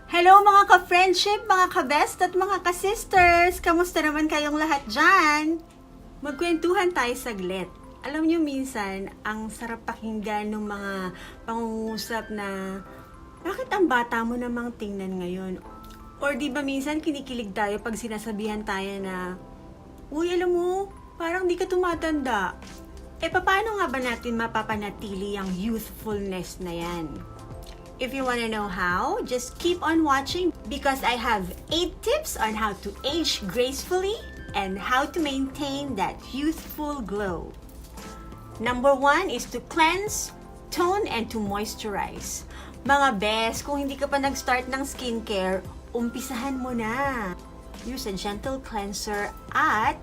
Hello mga ka-friendship, mga ka-best at mga ka-sisters! Kamusta naman kayong lahat dyan? Magkwentuhan tayo saglit. Alam niyo minsan, ang sarap pakinggan ng mga pangungusap na bakit ang bata mo namang tingnan ngayon? Or di ba minsan kinikilig tayo pag sinasabihan tayo na, uy, alam mo, parang di ka tumatanda. Paano nga ba natin mapapanatili ang youthfulness na yan? If you want to know how, just keep on watching because I have 8 tips on how to age gracefully and how to maintain that youthful glow. Number 1 is to cleanse, tone, and to moisturize. Mga best, kung hindi ka pa nag-start ng skincare, umpisahan mo na. Use a gentle cleanser at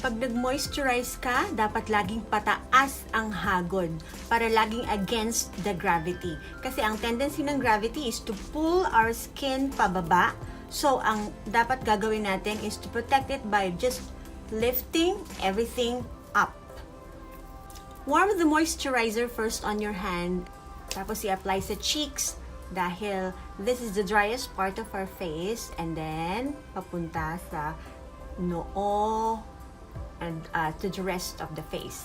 pag nag-moisturize ka, dapat laging pataas ang hagod para laging against the gravity. Kasi ang tendency ng gravity is to pull our skin pababa. So, ang dapat gagawin natin is to protect it by just lifting everything up. Warm the moisturizer first on your hand. Tapos i-apply sa cheeks dahil this is the driest part of our face. And then, papunta sa noo and to the rest of the face.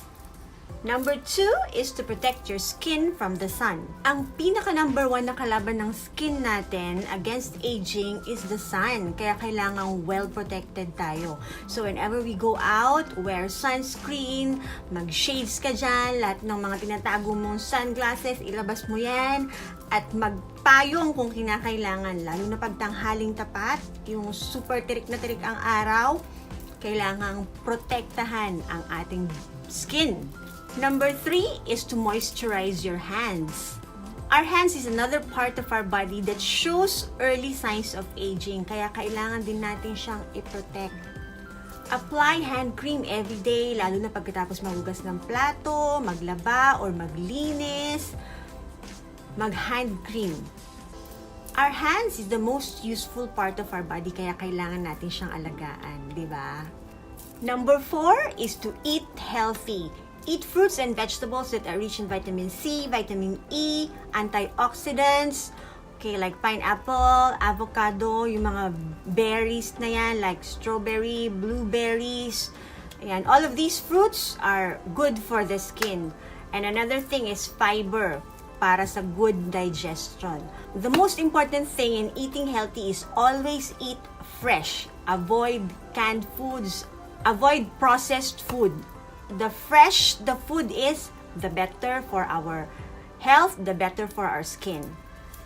Number 2 is to protect your skin from the sun. Ang pinaka number 1 na kalaban ng skin natin against aging is the sun. Kaya kailangan well protected tayo. So whenever we go out, wear sunscreen, mag-shades ka dyan, lahat ng mga tinatago mong sunglasses, ilabas mo yan, at magpayong kung kinakailangan. Lalo na pagtanghaling tapat, yung super tirik na tirik ang araw, kailangang protektahan ang ating skin. Number 3 is to moisturize your hands. Our hands is another part of our body that shows early signs of aging, kaya kailangan din natin siyang i-protect. Apply hand cream every day, lalo na pagkatapos maghugas ng plato, maglaba, or maglinis. Mag-hand cream. Our hands is the most useful part of our body, kaya kailangan natin siyang alagaan, di ba? Number 4 is to eat healthy. Eat fruits and vegetables that are rich in vitamin C, vitamin E, antioxidants, okay, like pineapple, avocado, yung mga berries na yan, like strawberry, blueberries. Ayan, all of these fruits are good for the skin. And another thing is fiber, para sa good digestion. The most important thing in eating healthy is always eat fresh. Avoid canned foods. Avoid processed food. The fresh the food is, the better for our health, the better for our skin.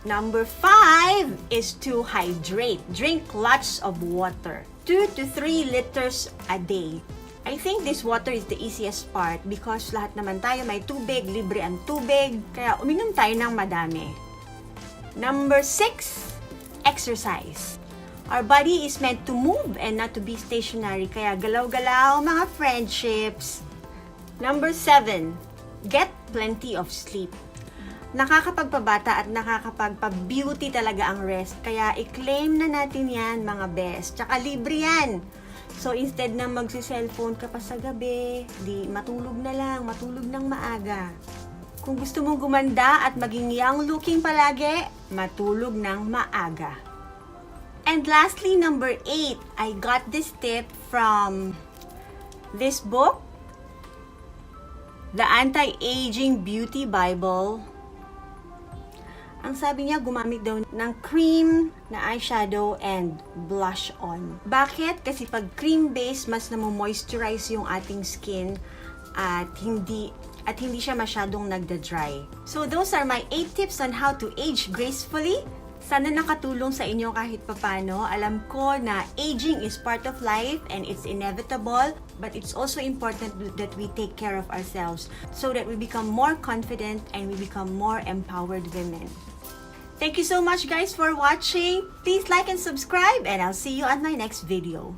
Number 5 is to hydrate. Drink lots of water. 2 to 3 liters a day. I think this water is the easiest part because lahat naman tayo may tubig, libre ang tubig, kaya uminom tayo ng madami. Number 6, exercise. Our body is meant to move and not to be stationary, kaya galaw-galaw mga friendships. Number 7, get plenty of sleep. Nakakapagpabata at nakakapagpa-beauty talaga ang rest, kaya i-claim na natin yan mga best. Tsaka libre yan. So, instead na magsi-cellphone ka pa sa gabi, di matulog na lang, matulog ng maaga. Kung gusto mong gumanda at maging young looking palagi, matulog ng maaga. And lastly, number 8, I got this tip from this book, The Anti-Aging Beauty Bible. Ang sabi niya, gumamit daw ng cream na eyeshadow and blush on. Bakit? Kasi pag cream base, mas namo-moisturize yung ating skin at hindi siya masyadong nagda-dry. So those are my 8 tips on how to age gracefully. Sana nakatulong sa inyo kahit papano. Alam ko na aging is part of life and it's inevitable, but it's also important that we take care of ourselves so that we become more confident and we become more empowered women. Thank you so much guys for watching. Please like and subscribe and I'll see you on my next video.